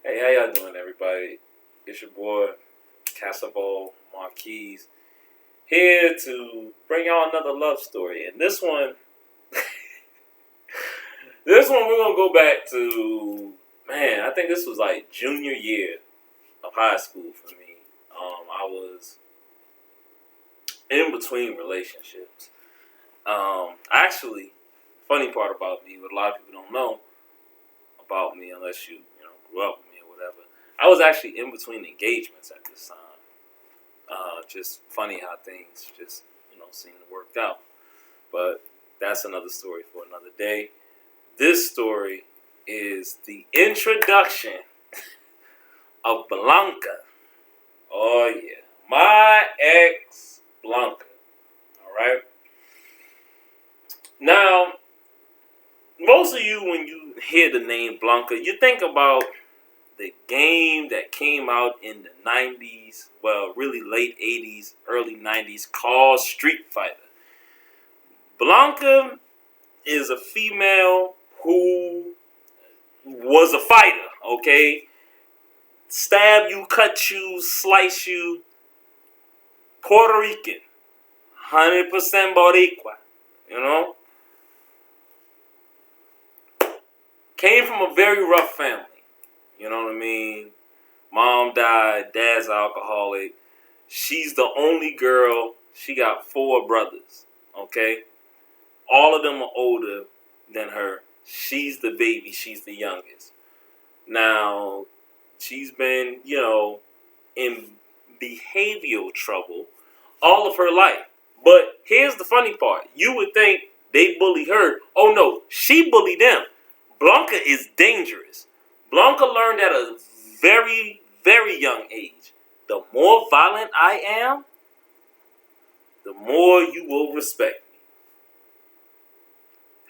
Hey, how y'all doing, everybody? It's your boy, Casabol Marquis, here to bring y'all another love story. And this one, we're gonna go back to, man. I think this was like junior year of high school for me. I was in between relationships. Actually, funny part about me, what a lot of people don't know about me, unless you grew up with me or whatever. I was actually in between engagements at this time. Just funny how things just seem to work out. But that's another story for another day. This story is the introduction of Blunka. Oh yeah, my ex Blunka. All right. Now, most of you, when you hear the name Blunka, you think about the game that came out in the 90s, well, really late 80s, early 90s, called Street Fighter. Blunka is a female who was a fighter, okay? Stab you, cut you, slice you. Puerto Rican. 100% Boricua, you know? Came from a very rough family, you know what I mean? Mom died, dad's alcoholic. She's the only girl. She got 4 brothers, okay? All of them are older than her. She's the baby. She's the youngest. Now, she's been, in behavioral trouble all of her life. But here's the funny part. You would think they bully her. Oh, no. She bullied them. Blunka is dangerous. Blunka learned at a very, very young age. The more violent I am, the more you will respect me.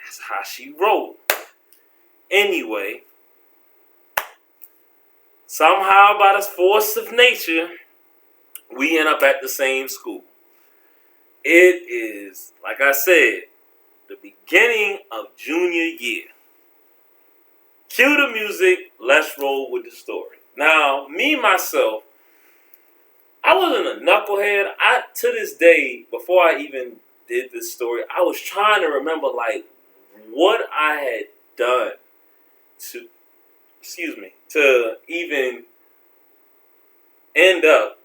That's how she rolled. Anyway, somehow by the force of nature, we end up at the same school. It is, like I said, the beginning of junior year. Cue the music, let's roll with the story. Now, me, myself, I wasn't a knucklehead. To this day, before I even did this story, I was trying to remember, what I had done to even end up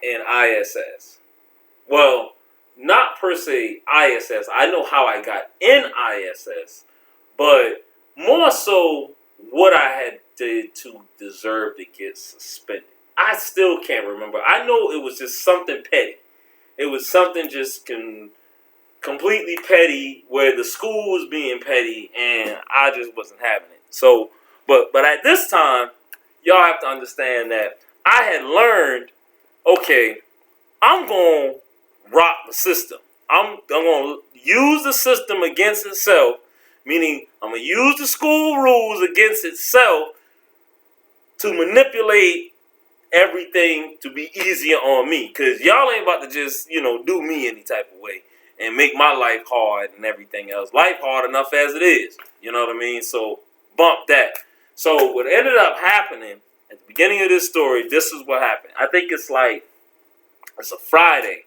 in ISS. Well, not per se ISS. I know how I got in ISS, but more so what I had did to deserve to get suspended. I still can't remember. I know it was just something petty. It was something just completely petty, where the school was being petty, and I just wasn't having it. So, but at this time, y'all have to understand that I had learned, okay, I'm going to rock the system. I'm going to use the system against itself, meaning I'm going to use the school rules against itself to manipulate everything to be easier on me. Because y'all ain't about to just, do me any type of way and make my life hard and everything else. Life hard enough as it is. You know what I mean? So, bump that. So, what ended up happening at the beginning of this story, this is what happened. I think it's a Friday.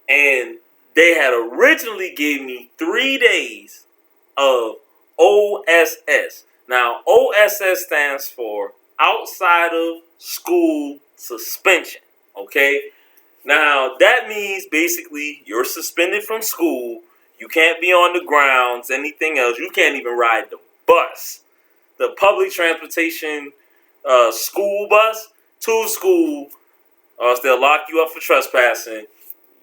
And they had originally gave me 3 days of OSS. Now, OSS stands for outside of school suspension. Okay? Now, that means basically you're suspended from school. You can't be on the grounds, anything else. You can't even ride the bus. The public transportation school bus to school, or else they'll lock you up for trespassing.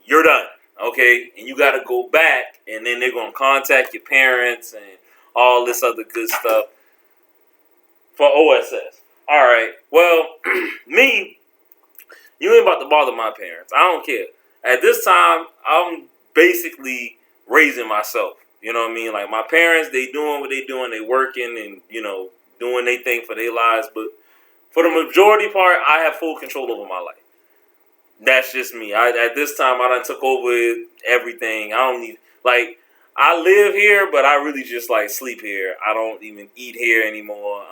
You're done, okay? And you got to go back, and then they're going to contact your parents and all this other good stuff for OSS. All right, well, me, you ain't about to bother my parents. I don't care. At this time, I'm basically raising myself. You know what I mean? Like, my parents, they doing what they doing. They working and, doing their thing for their lives. But for the majority part, I have full control over my life. That's just me. At this time, I done took over everything. I don't need, I live here, but I really just, sleep here. I don't even eat here anymore.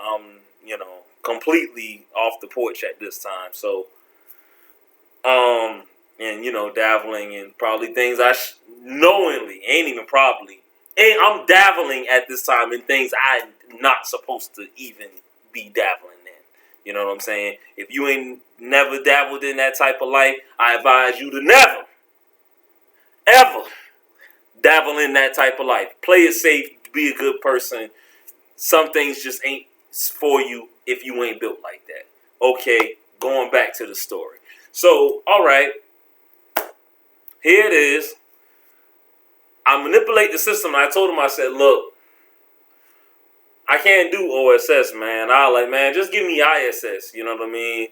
completely off the porch at this time. So, and dabbling in probably things knowingly, ain't even probably, and I'm dabbling at this time in things I'm not supposed to even be dabbling in. You know what I'm saying? If you ain't never dabbled in that type of life, I advise you to never, ever dabble in that type of life. Play it safe, be a good person. Some things just ain't for you if you ain't built like that. Okay, going back to the story. So, all right, here it is. I manipulate the system. And I told him, I said, look, I can't do OSS, man. Man, just give me ISS. You know what I mean?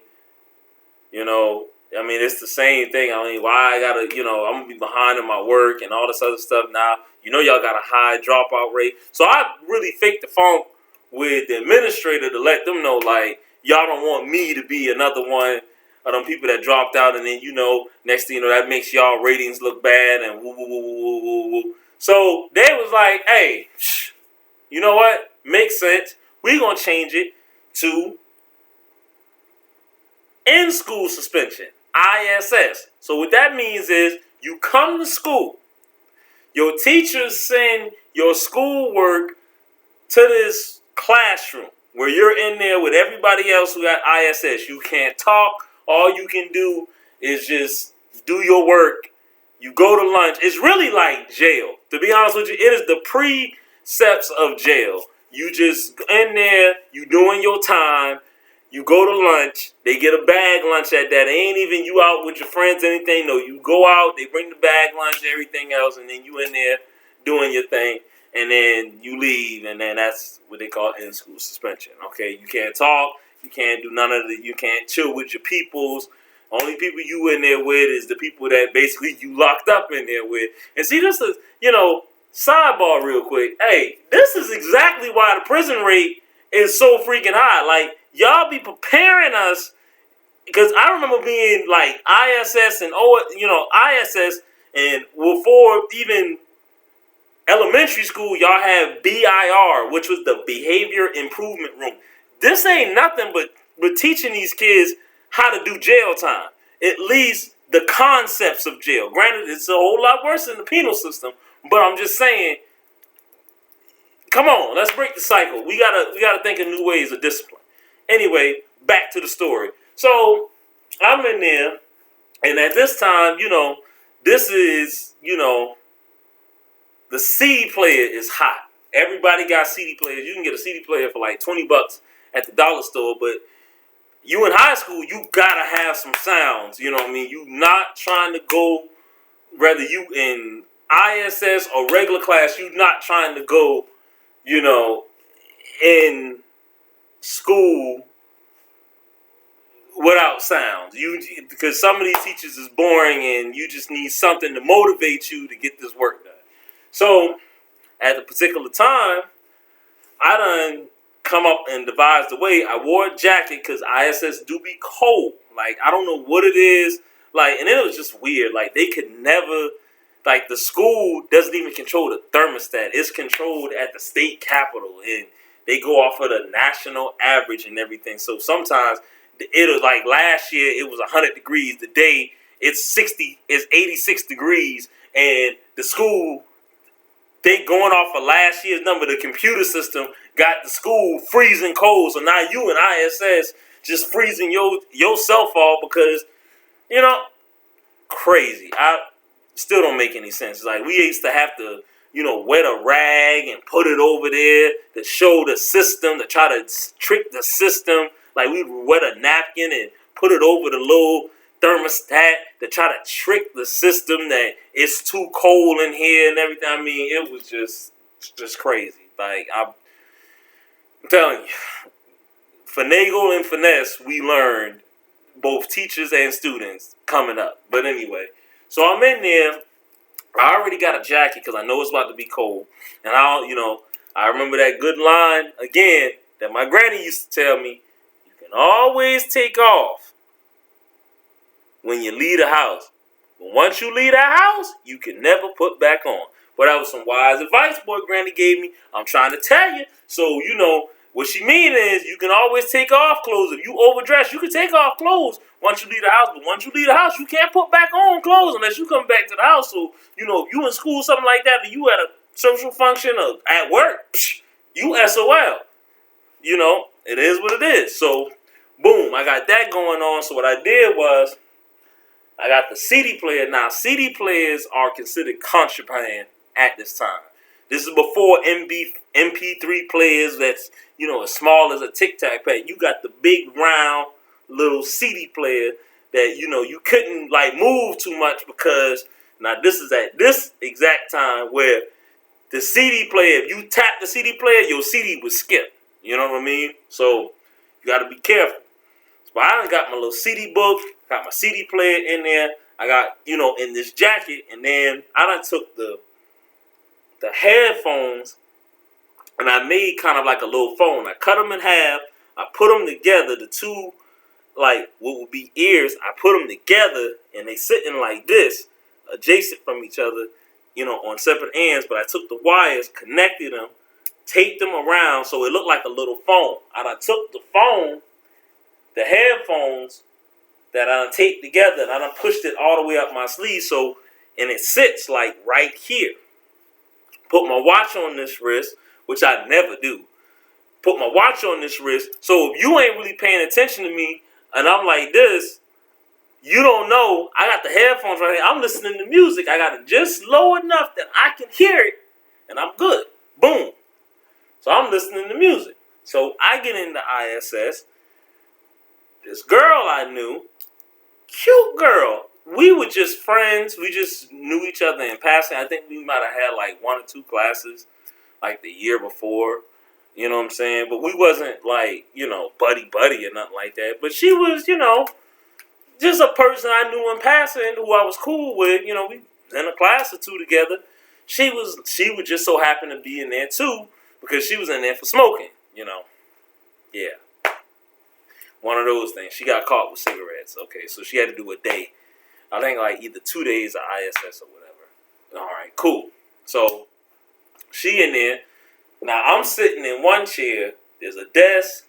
It's the same thing. Why I gotta, I'm gonna be behind in my work and all this other stuff now. Y'all got a high dropout rate. So I really faked the funk with the administrator to let them know, like, y'all don't want me to be another one of them people that dropped out, and then, next thing you know, that makes y'all ratings look bad and woo, woo, woo, woo, woo, woo. So they was like, hey, you know what? Makes sense. We gonna change it to in-school suspension, ISS. So what that means is you come to school, your teachers send your schoolwork to this classroom where you're in there with everybody else who got ISS. You can't talk. All you can do is just do your work. You go to lunch. It's really like jail. To be honest with you, it is the precepts of jail. You just in there, you doing your time. You go to lunch. They get a bag lunch at that. They ain't even you out with your friends, anything. No, you go out. They bring the bag lunch, everything else, and then you in there doing your thing. And then you leave, and then that's what they call in-school suspension. Okay, you can't talk. You can't do none of the. You can't chill with your peoples. Only people you in there with is the people that basically you locked up in there with. And see, this is, sidebar real quick. Hey, this is exactly why the prison rate is so freaking high. Like, y'all be preparing us, because I remember being like ISS and ISS, and before even elementary school, y'all have BIR, which was the Behavior Improvement Room. This ain't nothing but teaching these kids how to do jail time. At least the concepts of jail. Granted, it's a whole lot worse than the penal system, but I'm just saying, come on, let's break the cycle. We gotta think of new ways of discipline. Anyway, back to the story. So I'm in there, and at this time, this is, the CD player is hot. Everybody got CD players. You can get a CD player for like $20 at the dollar store, but you in high school, you gotta have some sounds. You know what I mean? You not trying to go, whether you in ISS or regular class, you not trying to go, in school without sounds. Because some of these teachers is boring, and you just need something to motivate you to get this work done. So at the particular time, I done come up and devised a way. I wore a jacket because ISS do be cold. Like, I don't know what it is. Like, and it was just weird. Like, they could never, like, the school doesn't even control the thermostat. It's controlled at the state capitol, and they go off of the national average and everything. So sometimes it was like last year, it was 100 degrees. Today it's 86 degrees, and the school, they going off of last year's number. The computer system got the school freezing cold. So now you and ISS just freezing yourself off because, crazy. I still don't make any sense. It's like we used to have to, wet a rag and put it over there to show the system, to try to trick the system. Like we'd wet a napkin and put it over the little thermostat to try to trick the system that it's too cold in here and everything. I mean, it was just crazy. Like, I'm telling you, finagle and finesse, we learned, both teachers and students, coming up. But anyway, so I'm in there. I already got a jacket because I know it's about to be cold. And I remember that good line, again, that my granny used to tell me, you can always take off when you leave the house. But once you leave that house, you can never put back on. But that was some wise advice boy granny gave me. I'm trying to tell you. So, What she mean is you can always take off clothes. If you overdress, you can take off clothes once you leave the house. But once you leave the house, you can't put back on clothes unless you come back to the house. So, if you in school, something like that, or you at a social function or at work, you SOL. It is what it is. So, boom, I got that going on. So what I did was I got the CD player. Now, CD players are considered contraband at this time. This is before MP3 players that's, as small as a Tic Tac pad. You got the big round little CD player that, you couldn't move too much because now this is at this exact time where the CD player, if you tap the CD player, your CD would skip. You know what I mean? So you got to be careful. But I done got my little CD book, got my CD player in there. I got, in this jacket, and then I done took the headphones and I made kind of like a little phone. I cut them in half. I put them together. The two, what would be ears, I put them together and they sitting like this, adjacent from each other, on separate ends. But I took the wires, connected them, taped them around so it looked like a little phone. And I took the phone, the headphones that I taped together, and I done pushed it all the way up my sleeve, and it sits right here. Put my watch on this wrist, which I never do. Put my watch on this wrist, so if you ain't really paying attention to me, and I'm like this, you don't know, I got the headphones right here, I'm listening to music, I got it just low enough that I can hear it, and I'm good. Boom. So I'm listening to music. So I get into ISS. This girl I knew, cute girl. We were just friends. We just knew each other in passing. I think we might have had one or two classes the year before. You know what I'm saying? But we wasn't buddy or nothing like that. But she was, just a person I knew in passing who I was cool with. We was in a class or two together. She would just so happen to be in there too because she was in there for smoking, Yeah. One of those things. She got caught with cigarettes. Okay, so she had to do a day. I think either 2 days of ISS or whatever. All right, cool. So she in there. Now I'm sitting in one chair. There's a desk.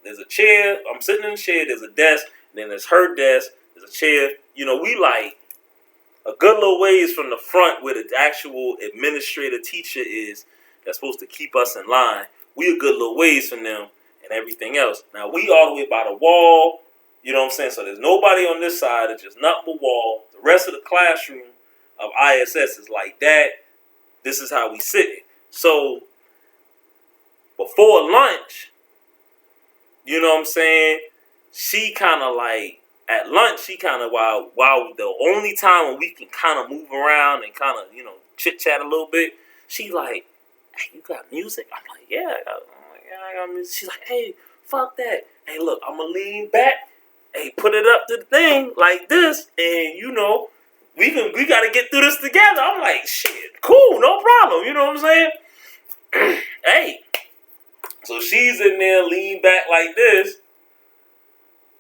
There's a chair. I'm sitting in the chair. There's a desk. And then there's her desk. There's a chair. We a good little ways from the front where the actual administrator teacher is that's supposed to keep us in line. We a good little ways from them. And everything else. Now, we all the way by the wall, you know what I'm saying? So there's nobody on this side. It's just nothing but wall. The rest of the classroom of ISS is like that. This is how we sit. So before lunch, you know what I'm saying? She kind of at lunch, she kind of, while the only time when we can kind of move around and kind of, chit-chat a little bit, she like, hey, you got music? I'm like, yeah, I got music. She's like, hey, fuck that. Hey, look, I'm going to lean back. Hey, put it up to the thing like this. And, we got to get through this together. I'm like, shit, cool, no problem. You know what I'm saying? Hey. So she's in there, lean back like this.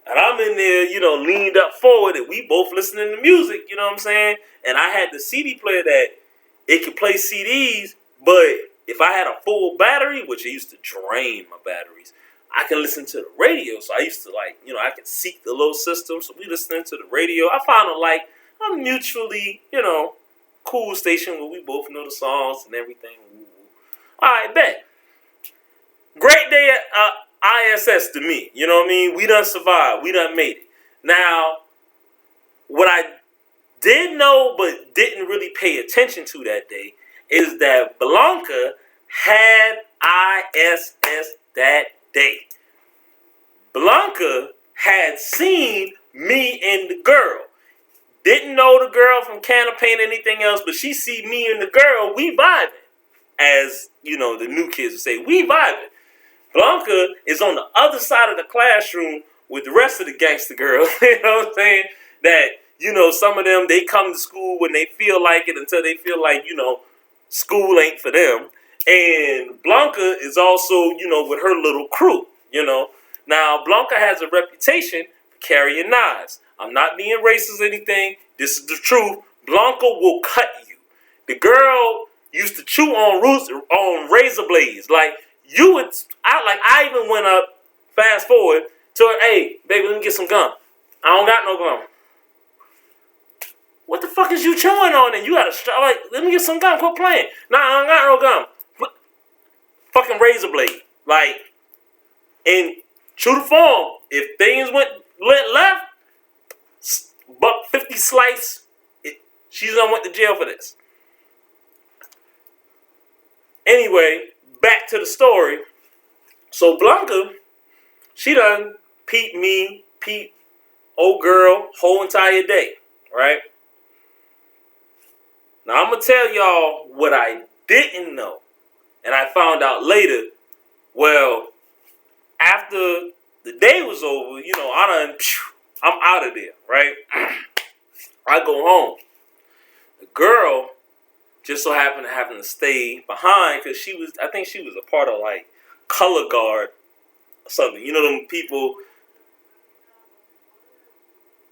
And I'm in there, leaned up forward. And we both listening to music, you know what I'm saying? And I had the CD player that it could play CDs, but if I had a full battery, which it used to drain my batteries, I can listen to the radio. So I used to I could seek the little system. So we listening to the radio. I found a mutually, cool station where we both know the songs and everything. All right, bet. Great day at ISS to me. You know what I mean? We done survived. We done made it. Now, what I did know but didn't really pay attention to that day is that Blunka had ISS that day. Blunka had seen me and the girl. Didn't know the girl from Can of Paint or anything else, but she see me and the girl, we vibing. As, the new kids would say, we vibing. Blunka is on the other side of the classroom with the rest of the gangster girls. You know what I'm saying? That, some of them, they come to school when they feel like it until they feel like, school ain't for them. And Blunka is also, with her little crew, Now, Blunka has a reputation for carrying knives. I'm not being racist or anything. This is the truth. Blunka will cut you. The girl used to chew on razor blades. I even went up, fast forward, told her, hey, baby, let me get some gum. I don't got no gum. What the fuck is you chewing on? And you got let me get some gum. Quit playing. Nah, I don't got no gum. Fucking razor blade. Like, in true to form, if things went left, $1.50 slice, she's done went to jail for this. Anyway, back to the story. So Blunka, she done peep old girl, whole entire day, right? Now I'm gonna tell y'all what I didn't know, and I found out later. Well, after the day was over, I'm out of there, right? I go home. The girl just so happened to having to stay behind because I think she was a part of like color guard or something. You know them people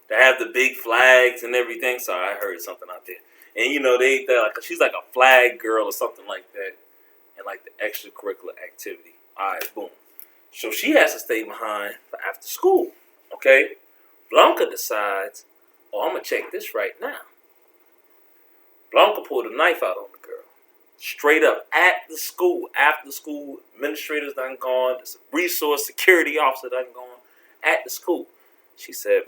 that have the big flags and everything. Sorry, I heard something out there. And they're like, she's like a flag girl or something like that, and like the extracurricular activity. All right, boom. So she has to stay behind for after school. Okay, Blunka decides, I'm gonna check this right now. Blunka pulled a knife out on the girl, straight up at the school. After school, administrators done gone. There's a resource security officer done gone at the school. She said,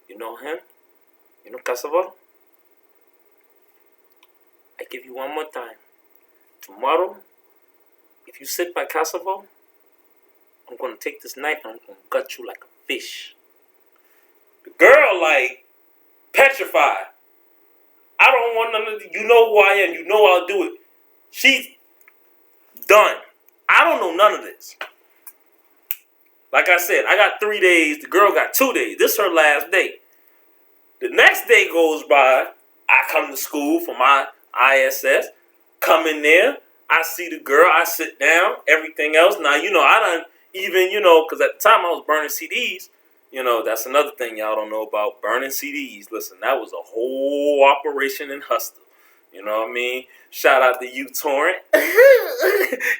"You know him? You know Casaval? I give you one more time. Tomorrow, if you sit by Casaval, I'm going to take this knife and I'm going to gut you like a fish." The girl, like, petrified. I don't want none of you know who I am. You know I'll do it. She's done. I don't know none of this. Like I said, I got 3 days. The girl got 2 days. This is her last day. The next day goes by. I come to school for my ISS. Come in there. I see the girl. I sit down. Everything else. Now, I done even, because at the time I was burning CDs. That's another thing y'all don't know about burning CDs. Listen, that was a whole operation in Hustle. You know what I mean? Shout out to uTorrent.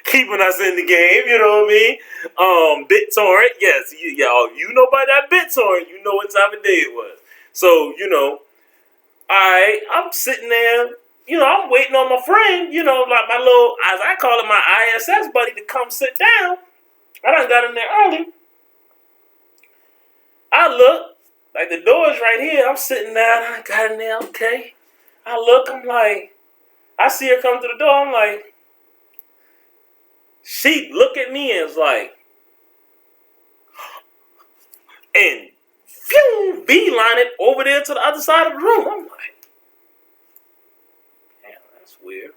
Keeping us in the game, you know what I mean? BitTorrent, yes. Y'all, you know about that BitTorrent. You know what time of day it was. So, I'm sitting there, I'm waiting on my friend, like my little, as I call it, my ISS buddy to come sit down. I done got in there early. I look, like the door is right here. I'm sitting down. I got in there, okay. I look, I'm like, I see her come to the door. I'm like, she look at me and is like, and phew, beeline it over there to the other side of the room. I'm like, damn, that's weird.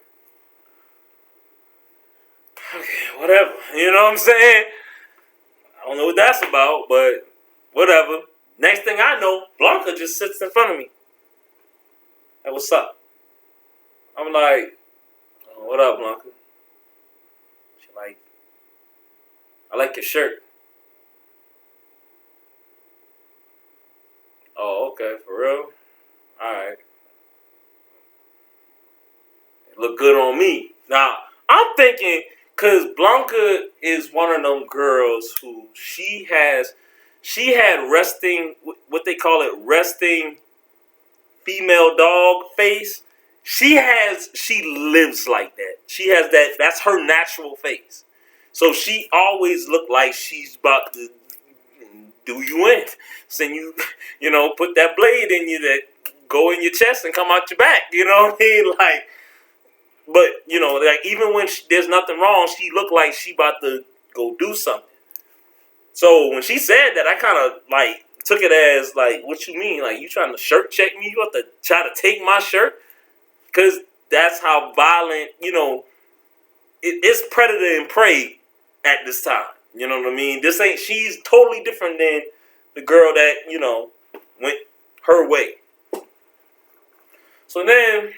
Okay, whatever. You know what I'm saying? I don't know what that's about, but whatever. Next thing I know, Blunka just sits in front of me. Hey, what's up? I'm like, oh, what up, Blunka? She like, I like your shirt. Oh, okay, for real? Alright. It look good on me. Now, I'm thinking, because Blunka is one of them girls who she had resting, what they call it, resting female dog face. She lives like that. She has that's her natural face. So she always looked like she's about to do you in. Send you, put that blade in you that go in your chest and come out your back. You know what I mean? Like, but, like even when there's nothing wrong, she looked like she about to go do something. So when she said that, I kind of like took it as like, what you mean? Like you trying to shirt check me? You have to try to take my shirt? Because that's how violent, it's predator and prey at this time. You know what I mean? She's totally different than the girl that, went her way. So then,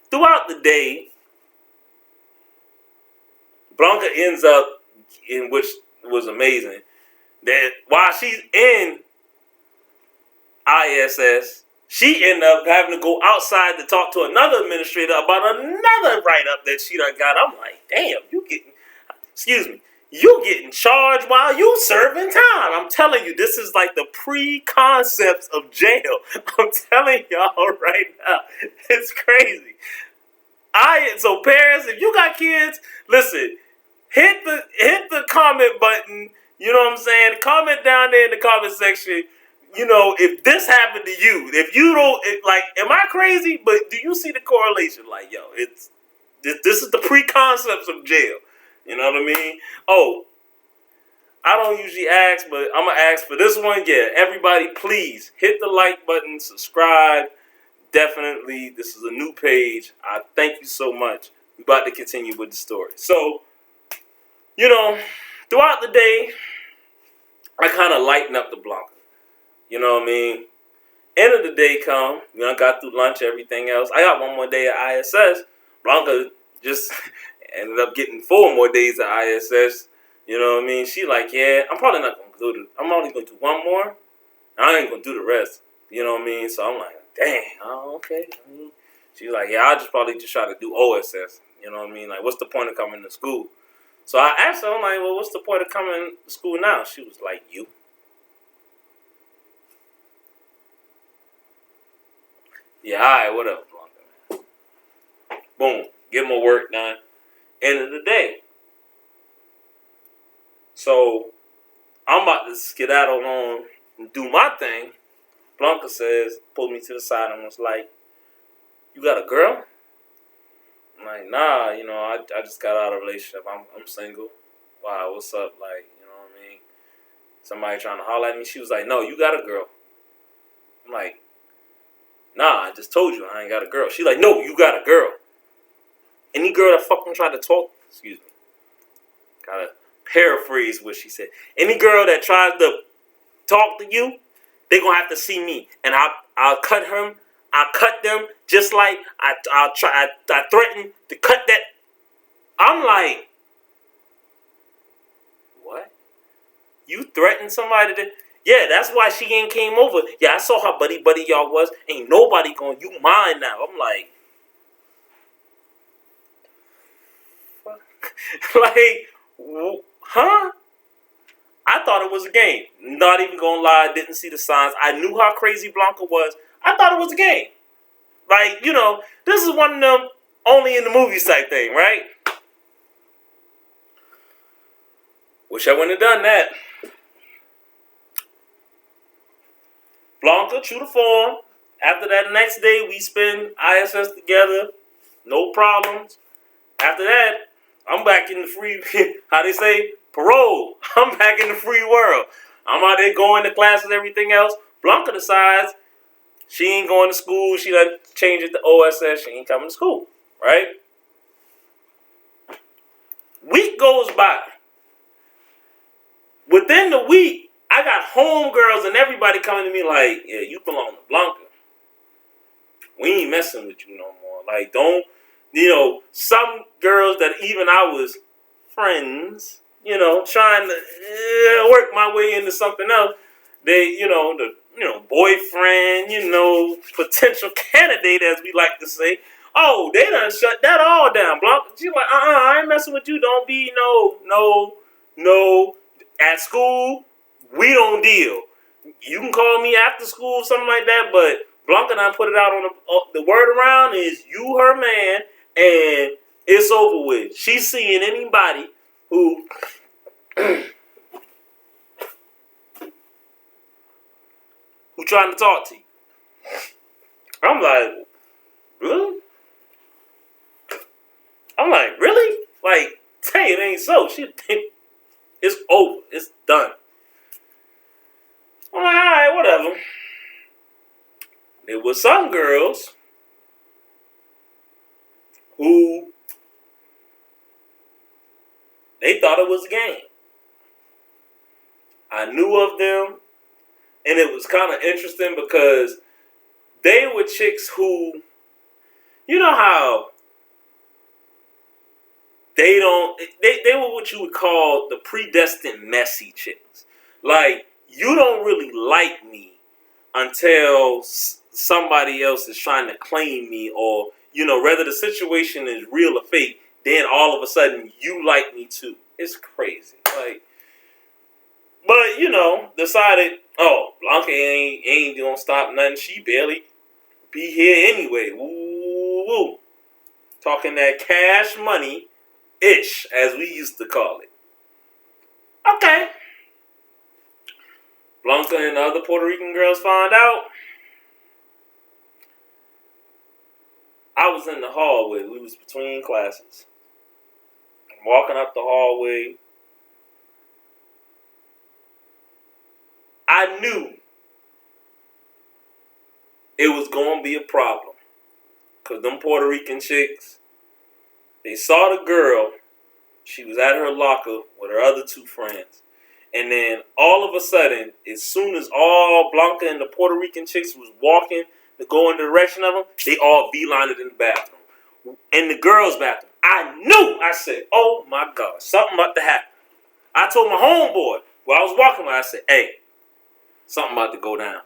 throughout the day, Blunka ends up in which was amazing. That while she's in ISS, She ended up having to go outside to talk to another administrator about another write-up that she done got. I'm like, damn, you getting charged while you serving time. I'm telling you, this is like the pre-concepts of jail. I'm telling y'all right now, it's crazy. So parents, if you got kids, listen, hit the comment button. You know what I'm saying? Comment down there in the comment section. You know, if this happened to you, if you don't, am I crazy? But do you see the correlation? Like, yo, this is the pre-concepts of jail. You know what I mean? Oh, I don't usually ask, but I'm going to ask for this one. Yeah, everybody, please hit the like button, subscribe. Definitely, this is a new page. I thank you so much. We're about to continue with the story. So, you know, throughout the day, I kind of lighten up the Blunka. You know what I mean? End of the day come. You know, I got through lunch, everything else. I got one more day at ISS. Blunka just ended up getting 4 more days at ISS. You know what I mean? She like, yeah, I'm probably not going to do it. I'm only going to do 1 more. I ain't going to do the rest. You know what I mean? So I'm like, dang, oh, okay. She's like, yeah, I'll probably try to do OSS. You know what I mean? Like, what's the point of coming to school? So I asked her, I'm like, well, what's the point of coming to school now? She was like, you. Yeah, all right, whatever, Blunka, man. Boom, get my work done. End of the day. So I'm about to skedaddle on and do my thing. Blunka pulled me to the side and was like, you got a girl? I'm like, nah, you know, I just got out of a relationship. I'm single. Wow, what's up? Like, you know what I mean? Somebody trying to holler at me. She was like, no, you got a girl. I'm like, nah, I just told you I ain't got a girl. She like, no, you got a girl. Any girl that fucking tried to talk, excuse me, gotta paraphrase what she said. Any girl that tries to talk to you, they gonna have to see me, and I'll cut him. I'll cut them just like I threaten to cut that. I'm like, what? You threatened somebody to? Yeah, that's why she ain't came over. Yeah, I saw how buddy y'all was. Ain't nobody going, you mine now. I'm like, like, huh? I thought it was a game. Not even gonna lie, I didn't see the signs. I knew how crazy Blunka was. I thought it was a game. Like, you know, this is one of them only in the movies type thing, right? Wish I wouldn't have done that. Blunka, true to form. After that next day, we spend ISS together. No problems. After that, I'm back in the free, how they say, parole. I'm back in the free world. I'm out there going to class and everything else. Blunka decides she ain't going to school. She done changed it to OSS. She ain't coming to school, right? Week goes by. Within the week, I got homegirls and everybody coming to me like, yeah, you belong to Blunka. We ain't messing with you no more. Like, don't, you know, some girls that even I was friends, you know, trying to work my way into something else. They, you know, boyfriend, you know, potential candidate, as we like to say. Oh, they done shut that all down. Blunka, she like, I ain't messing with you. Don't be no. At school, we don't deal. You can call me after school, something like that, but Blunka and I put it out on the word around is you her man, and it's over with. She's seeing anybody who who trying to talk to you. I'm like, really? I'm like, really? Like, hey, it ain't so. It's over. It's done. I'm like, all right, whatever. There were some girls who they thought it was a game. I knew of them, and it was kind of interesting because they were chicks who, you know how they were what you would call the predestined messy chicks. Like, you don't really like me until somebody else is trying to claim me, or whether the situation is real or fake, then all of a sudden you like me too. It's crazy. Like, but decided, oh, Blunka ain't gonna stop nothing. She barely be here anyway. Woo woo. Talking that cash money ish, as we used to call it. Okay. Blunka and the other Puerto Rican girls find out. I was in the hallway. We was between classes. I'm walking up the hallway. I knew it was going to be a problem. Because them Puerto Rican chicks, they saw the girl. She was at her locker with her other two friends. And then all of a sudden, as soon as all Blunka and the Puerto Rican chicks was walking to go in the direction of them, they all beelined it in the bathroom. In the girls' bathroom. I knew. I said, oh my God, something about to happen. I told my homeboy, while I was walking, I said, hey, something about to go down.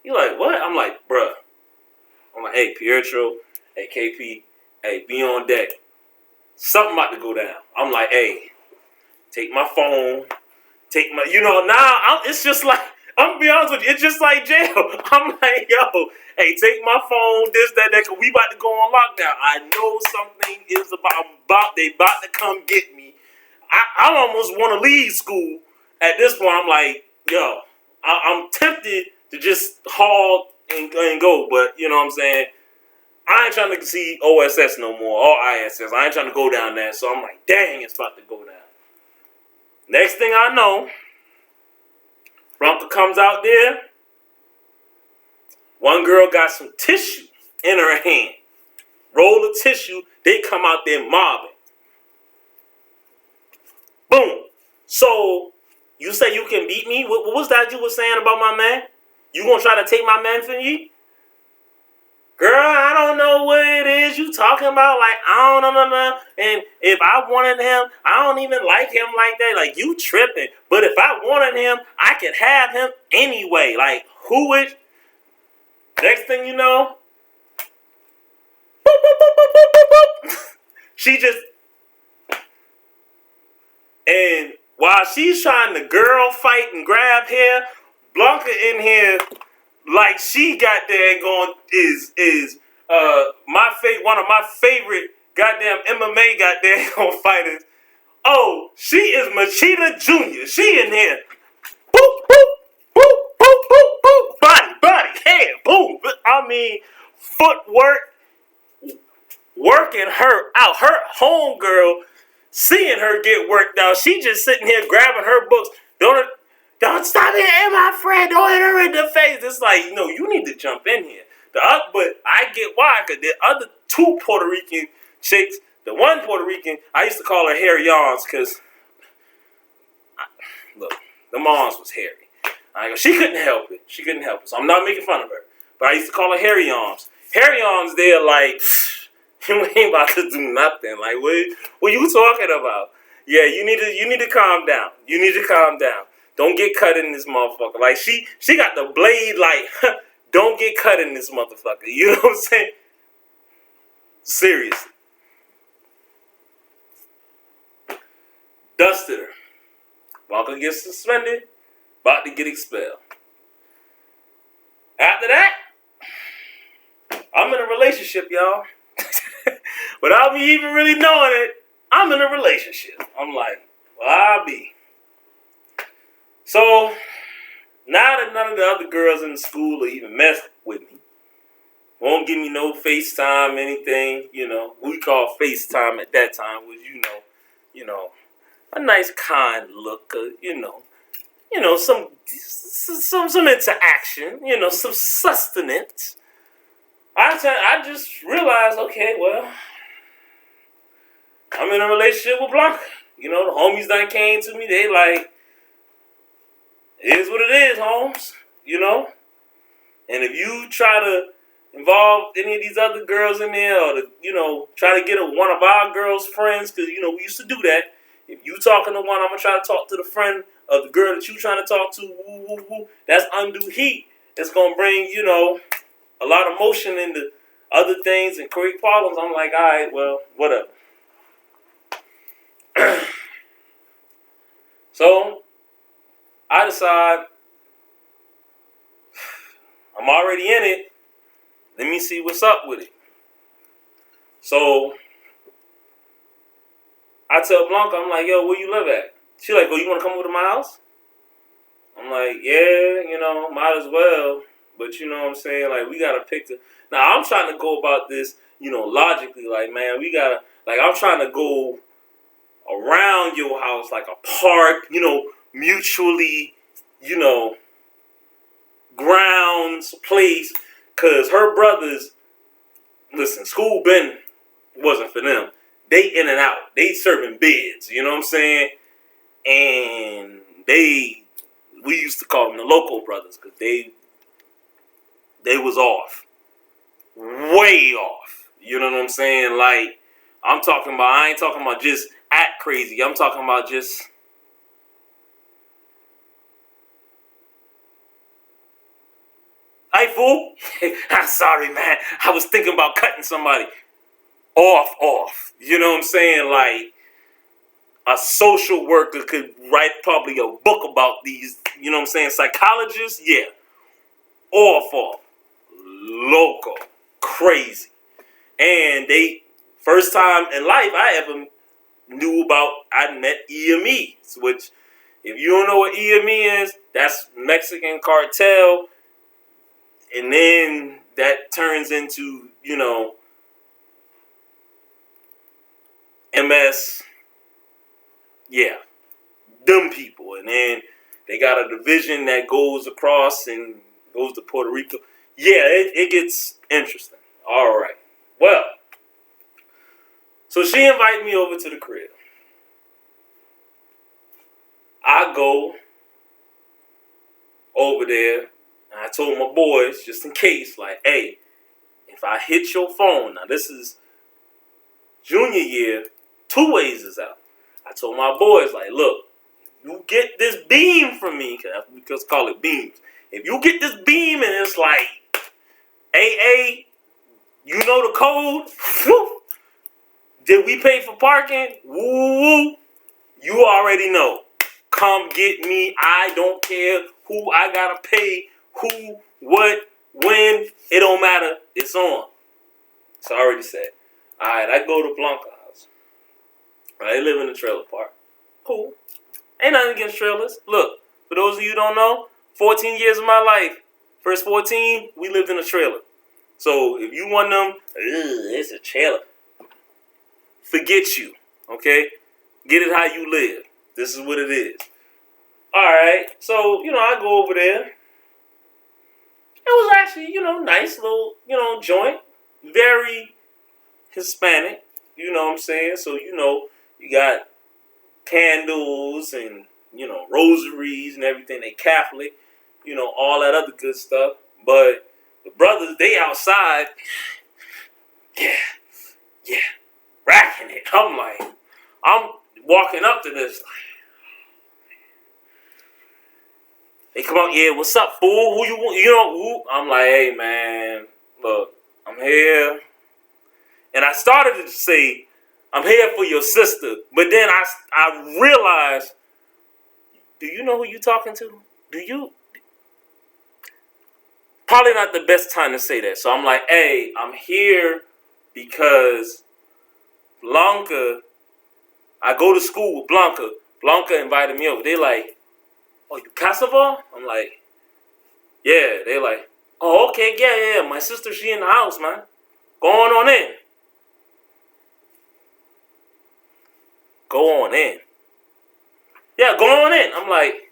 He like, what? I'm like, bruh. I'm like, hey, Pietro, hey, KP, hey, be on deck. Something about to go down. I'm like, hey, take my phone, now it's just like, I'm going to be honest with you, it's just like jail. I'm like, yo, hey, take my phone, this, that, cause we about to go on lockdown. I know something is they about to come get me. I almost want to leave school. At this point, I'm like, yo, I'm tempted to just haul and go, but you know what I'm saying? I ain't trying to see OSS no more, or ISS. I ain't trying to go down there, so I'm like, dang, it's about to go down. Next thing I know, Blunka comes out there. One girl got some tissue in her hand. Roll of tissue, they come out there mobbing. Boom. So, you say you can beat me? What was that you were saying about my man? You gonna try to take my man from me? Girl, I don't know what it is you talking about. Like, I don't know. And if I wanted him, I don't even like him like that. Like, you tripping. But if I wanted him, I could have him anyway. Like, who is... Next thing you know... Boop, boop, boop, boop, boop, boop, boop. She just... And while she's trying to girl fight and grab hair, Blunka in here... Like she got there going is one of my favorite goddamn MMA goddamn fighters. Oh, she is Machida Jr. She in here. Boop, boop, boop, boop, boop, boop. Body, head, boom. I mean, footwork, working her out. Her homegirl, seeing her get worked out. She just sitting here grabbing her books. Don't stop hitting my friend. Don't hit her in the face. It's like, you need to jump in here. But I get why, because the other two Puerto Rican chicks, the one Puerto Rican, I used to call her Hairy Arms, because, look, the moms was hairy. She couldn't help it. So I'm not making fun of her. But I used to call her Hairy Arms. Hairy Arms, they're like, you ain't about to do nothing. Like, what you talking about? Yeah, you need to calm down. Don't get cut in this motherfucker. Like, she got the blade, like, don't get cut in this motherfucker. You know what I'm saying? Seriously. Dusted her. Blunka gets suspended. About to get expelled. After that, I'm in a relationship, y'all. Without me even really knowing it, I'm in a relationship. I'm like, well, I'll be. So, now that none of the other girls in the school will even mess with me, won't give me no FaceTime, anything, we call FaceTime at that time was, a nice kind look, some interaction, some sustenance. I just realized, okay, well, I'm in a relationship with Blunka. The homies done came to me, they like, it is what it is, Holmes, And if you try to involve any of these other girls in there or, try to get one of our girls' friends, because, we used to do that. If you talking to one, I'm going to try to talk to the friend of the girl that you trying to talk to. Woo, woo, woo. That's undue heat. it's gonna bring, a lot of motion into other things and create problems. I'm like, all right, well, whatever. So I decide I'm already in it. Let me see what's up with it. So I tell Blunka, I'm like, yo, where you live at? She like, oh, you want to come over to my house? I'm like, yeah, might as well. But you know what I'm saying? Like, we got to pick the... Now, I'm trying to go about this, logically. Like, man, we got to... Like, I'm trying to go around your house, like a park, mutually, grounds, place. Because her brothers... Listen, school wasn't for them. They in and out. They serving beds, you know what I'm saying? And we used to call them the local brothers because they was off. Way off. You know what I'm saying? Like, I ain't talking about just act crazy. I'm talking about just... Hey, fool. I'm sorry, man. I was thinking about cutting somebody. Off. You know what I'm saying? Like, a social worker could write probably a book about these, you know what I'm saying? Psychologists, yeah. Off. Local. Crazy. And first time in life I ever I met EME, which, if you don't know what EME is, that's Mexican cartel. And then that turns into, MS. Yeah, them people. And then they got a division that goes across and goes to Puerto Rico. Yeah, it gets interesting. All right. Well, so she invited me over to the crib. I go over there, and I told my boys, just in case, like, hey, if I hit your phone, now this is junior year, 2 ways is out. I told my boys, like, look, you get this beam from me, because call it beams. If you get this beam and it's like, AA, you know the code, whew, did we pay for parking? Woo, you already know. Come get me. I don't care who I gotta pay, who, what, when. It don't matter. It's on. It's already said. All right, I go to Blunka house. They live in a trailer park. Cool. Ain't nothing against trailers. Look, for those of you who don't know, 14 years of my life, first 14, we lived in a trailer. So if you want them, it's a trailer. Forget you, okay? Get it how you live. This is what it is. All right, so, I go over there. It was actually, nice little, joint. Very Hispanic, you know what I'm saying? So, you got candles and, rosaries and everything. They Catholic, all that other good stuff. But the brothers, they outside, yeah, racking it. I'm walking up to this. They come out, yeah, what's up, fool? Who you want? Who? I'm like, hey, man, look, I'm here. And I started to say, I'm here for your sister. But then I realized, do you know who you talking to? Do you? Probably not the best time to say that. So I'm like, hey, I'm here because Blunka, I go to school with Blunka. Blunka invited me over. They like, oh, you Cassava? I'm like, yeah. They like, oh, okay, yeah. My sister, she in the house, man. Going on in. Go on in. Yeah, go on in. I'm like,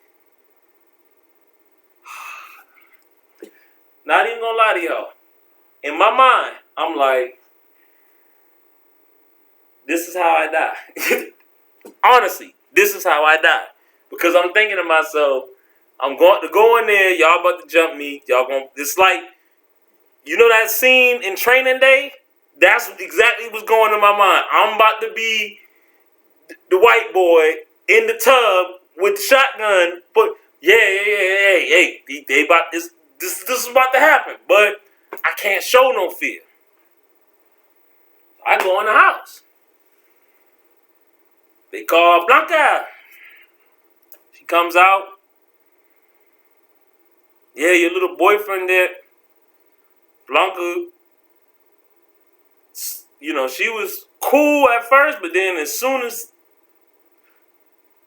not even gonna lie to y'all. In my mind, I'm like, this is how I die. Honestly, this is how I die. Because I'm thinking to myself, I'm going to go in there, y'all about to jump me. Y'all going, it's like, you know that scene in Training Day? That's exactly what's going in my mind. I'm about to be the white boy in the tub with the shotgun. But, hey, they about this. this is about to happen, but I can't show no fear. I go in the house. They call Blunka. She comes out. Yeah, your little boyfriend there. Blunka, she was cool at first, but then as soon as,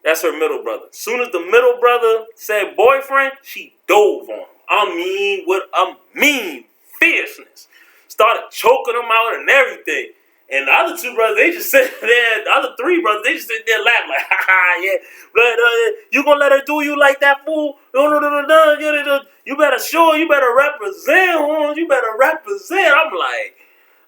that's her middle brother. As soon as the middle brother said boyfriend, she dove on him. I mean, with a mean fierceness. Started choking him out and everything. And the other two brothers, they just sit there. The other three brothers, they just sit there laughing like, ha ha, yeah. But, you gonna let her do you like that, fool? No. You better show, you better represent, Holmes. You better represent.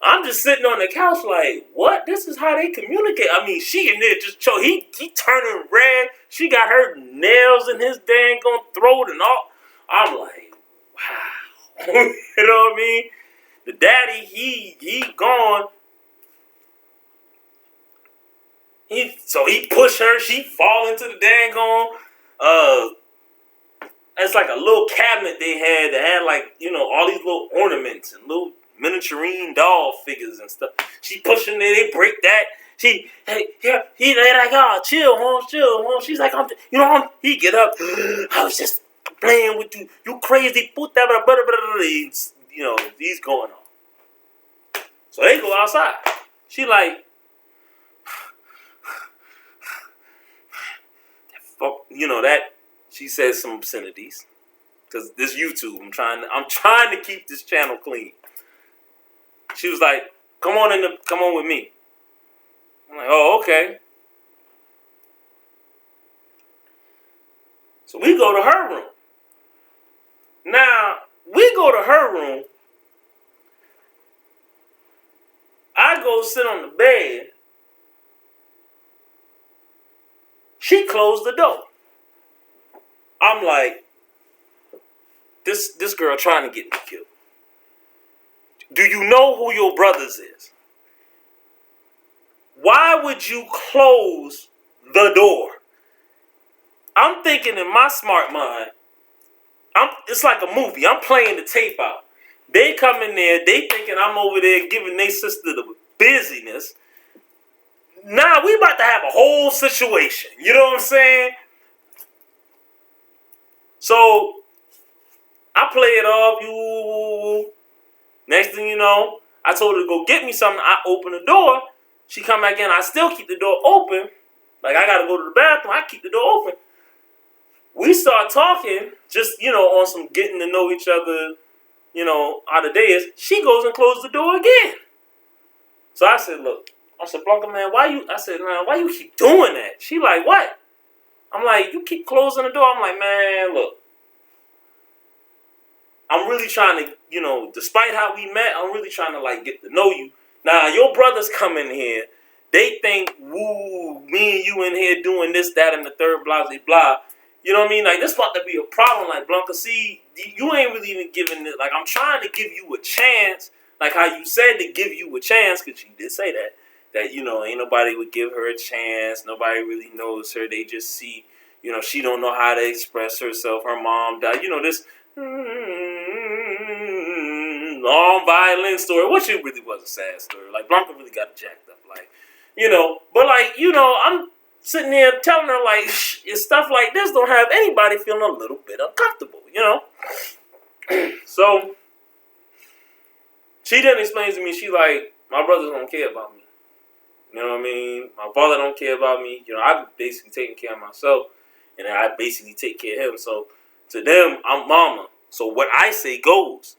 I'm just sitting on the couch like, what? This is how they communicate. I mean, she in there just choke. He turning red. She got her nails in his dang on throat and all. I'm like, wow. You know what I mean? The daddy, he gone. He pushed her. She fall into the dang on. It's like a little cabinet they had that had like, all these little ornaments and little miniaturine doll figures and stuff. She pushing there, they break that. They like, oh, chill, Holmes. She's like, he get up. I was just playing with you. You crazy, puta, he's going on. So they go outside. She like, that. She says some obscenities. Cause this YouTube, I'm trying to keep this channel clean. She was like, come on with me. I'm like, oh, okay. So we go to her room. Now, we go to her room. I go sit on the bed. She closed the door. I'm like, this girl trying to get me killed. Do you know who your brothers is? Why would you close the door? I'm thinking in my smart mind, it's like a movie. I'm playing the tape out. They come in there, they thinking I'm over there giving their sister the busyness. Nah, we about to have a whole situation. You know what I'm saying? So, I play it off. You. Next thing you know, I told her to go get me something. I open the door. She come back in. I still keep the door open. Like, I got to go to the bathroom. I keep the door open. We start talking, just, on some getting to know each other, how the day is. She goes and closes the door again. So I said, look. I said, Blunka, man, why you keep doing that? She like, what? I'm like, you keep closing the door. I'm like, man, look. I'm really trying to, despite how we met, I'm really trying to, like, get to know you. Now, your brothers come in here. They think, woo, me and you in here doing this, that, and the third, blah, blah, blah. You know what I mean? Like, this about to be a problem. Like, Blunka, see, you ain't really even giving it. Like, I'm trying to give you a chance. Like how you said to give you a chance, because you did say that. That, ain't nobody would give her a chance. Nobody really knows her. They just see, she don't know how to express herself. Her mom died. this long violin story, which it really was a sad story. Like, Blunka really got jacked up. Like, but like, I'm sitting there telling her, like, stuff like this don't have anybody feeling a little bit uncomfortable, So, she then explains to me, she like, my brothers don't care about me. You know what I mean? My father don't care about me. I'm basically taking care of myself, and I basically take care of him. So, to them, I'm mama. So, what I say goes.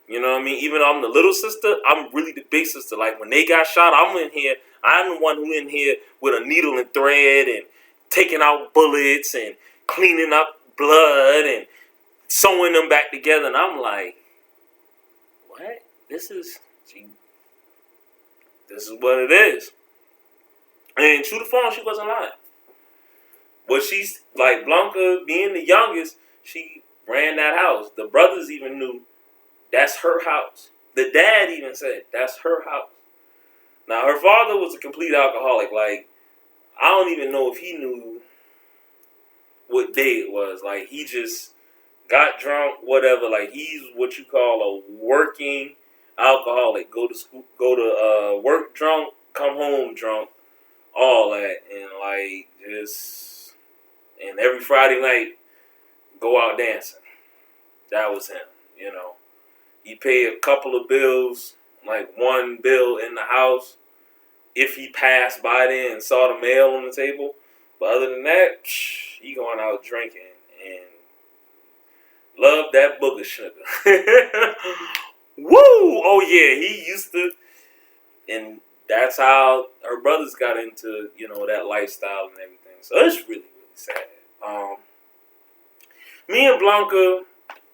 You know what I mean? Even though I'm the little sister, I'm really the big sister. Like, when they got shot, I'm the one who in here with a needle and thread and taking out bullets and cleaning up blood and sewing them back together. And I'm like, what? This is what it is. And true to form, she wasn't lying. But she's, like, Blunka, being the youngest, she ran that house. The brothers even knew that's her house. The dad even said, that's her house. Now, her father was a complete alcoholic. Like, I don't even know if he knew what day it was. Like, he just got drunk, whatever. Like he's what you call a working alcoholic. Go to school, go to work drunk, come home drunk, all that, and like just and every Friday night go out dancing. That was him, you know. He paid a couple of bills, like one bill in the house, if he passed by there and saw the mail on the table. But other than that, he going out drinking and love that booger sugar. Woo! Oh yeah, he used to, and that's how her brothers got into, you know, that lifestyle and everything. So it's really, really sad. Me and Blunka,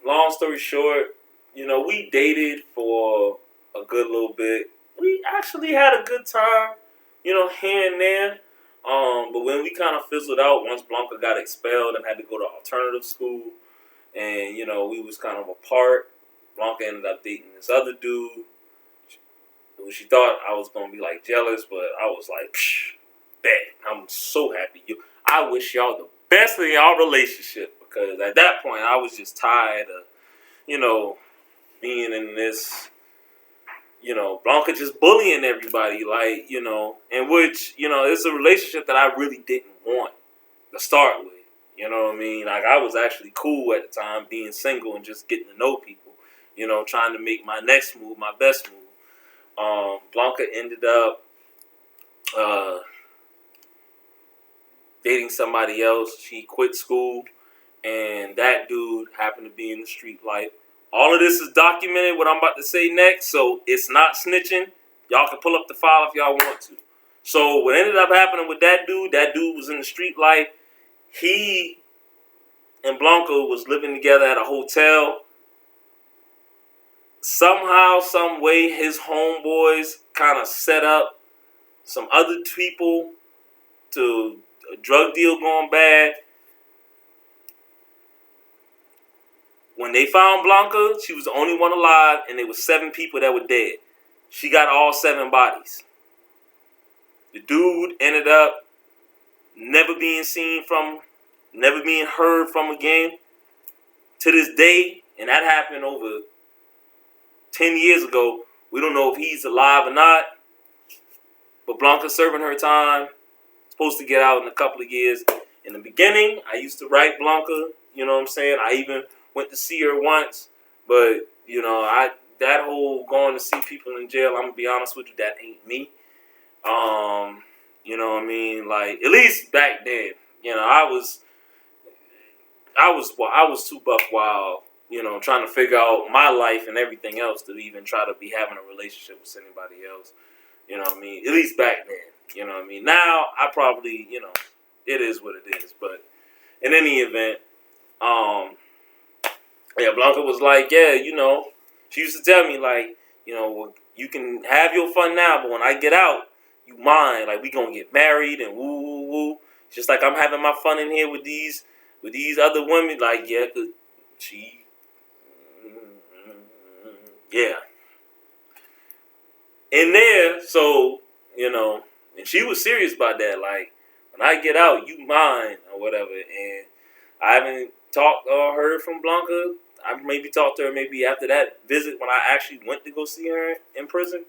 long story short, you know, we dated for a good little bit. We actually had a good time, you know, here and there. But when we kind of fizzled out, once Blunka got expelled and had to go to alternative school, and you know, we was kind of apart. Blunka ended up dating this other dude. She thought I was gonna be like jealous, but I was like, psh, bet. I'm so happy. I wish y'all the best in y'all relationship, because at that point I was just tired of, you know, being in this, you know, Blunka just bullying everybody, like, you know, in which, you know, it's a relationship that I really didn't want to start with. You know what I mean? Like, I was actually cool at the time, being single and just getting to know people, you know, trying to make my next move, my best move. Blunka ended up dating somebody else. She quit school, and that dude happened to be in the street life. All of this is documented, what I'm about to say next, so it's not snitching. Y'all can pull up the file if y'all want to. So what ended up happening with that dude was in the street life. He and Blunka was living together at a hotel. Somehow, some way, his homeboys kind of set up some other people to a drug deal going bad. When they found Blunka, she was the only one alive, and there was 7 people that were dead. She got all 7 bodies. The dude ended up never being seen from, never being heard from again. To this day, and that happened over 10 years ago, we don't know if he's alive or not. But Blunka's serving her time. Supposed to get out in a couple of years. In the beginning, I used to write Blunka. You know what I'm saying? I even went to see her once. But, you know, that whole going to see people in jail, I'm going to be honest with you, that ain't me. You know what I mean? Like, at least back then, you know, I was too buck wild, you know, trying to figure out my life and everything else to even try to be having a relationship with anybody else. You know what I mean? At least back then. You know what I mean? Now, I probably, you know, it is what it is. But in any event, yeah, Blunka was like, yeah, you know, she used to tell me, like, you know, well, you can have your fun now, but when I get out, you mine. Like, we gonna get married and woo, woo, woo. Just like I'm having my fun in here with these other women. Like, yeah, cause she, yeah. In there, so, you know, and she was serious about that. Like, when I get out, you mine or whatever. And I haven't talked or heard from Blunka. I maybe talked to her maybe after that visit when I actually went to go see her in prison.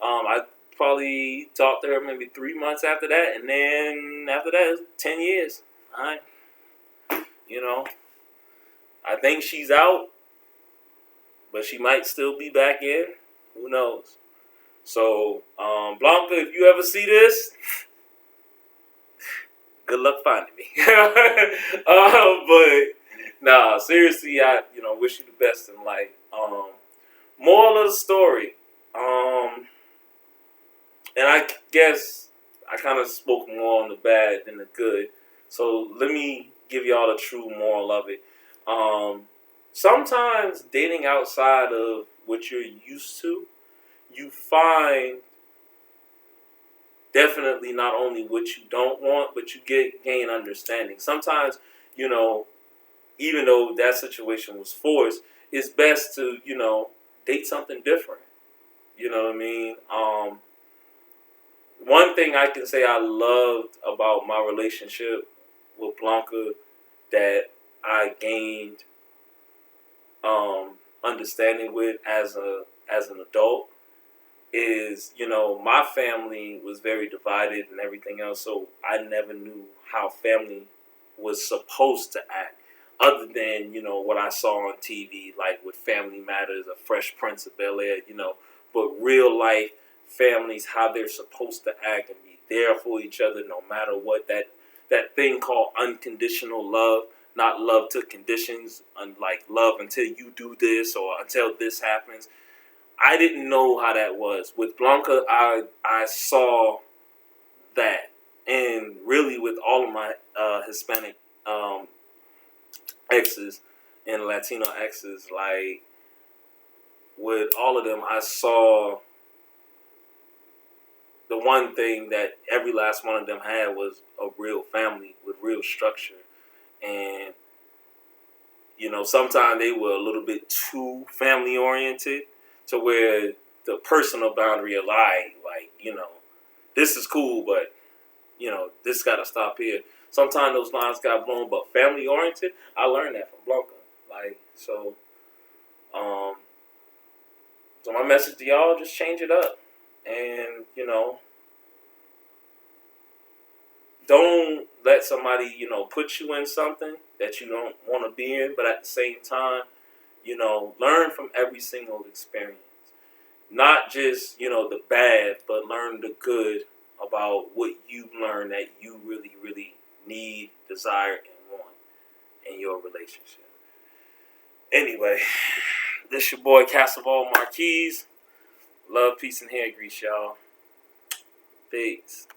I probably talked to her maybe 3 months after that. And then after that, it was 10 years. All right. You know, I think she's out, but she might still be back in. Who knows? So, Blunka, if you ever see this, good luck finding me. But nah, seriously, I wish you the best in life. Moral of the story, and I guess I kind of spoke more on the bad than the good. So let me give y'all the true moral of it. Sometimes dating outside of what you're used to, you find definitely not only what you don't want, but you gain understanding. Sometimes, you know, even though that situation was forced, it's best to, you know, date something different. You know what I mean? One thing I can say I loved about my relationship with Blunka that I gained understanding with as an adult is, my family was very divided and everything else, so I never knew how family was supposed to act, other than, what I saw on TV, like with Family Matters, A Fresh Prince of Bel-Air, but real life families, how they're supposed to act and be there for each other no matter what, that thing called unconditional love, not love to conditions, like love until you do this or until this happens. I didn't know how that was. With Blunka, I saw that. And really with all of my Hispanic exes and Latino exes, like with all of them, I saw the one thing that every last one of them had was a real family with real structure. And, sometimes they were a little bit too family oriented to where the personal boundary of like, this is cool, but, this got to stop here. Sometimes those lines got blown, but family oriented, I learned that from Blunka. Like, um, so my message to y'all, just change it up. And, don't let somebody, put you in something that you don't want to be in, but at the same time, learn from every single experience. Not just, the bad, but learn the good about what you've learned that you really, really need, desire, and want in your relationship. Anyway, this your boy Castleval Marquise. Love, peace, and hair grease, y'all. Peace.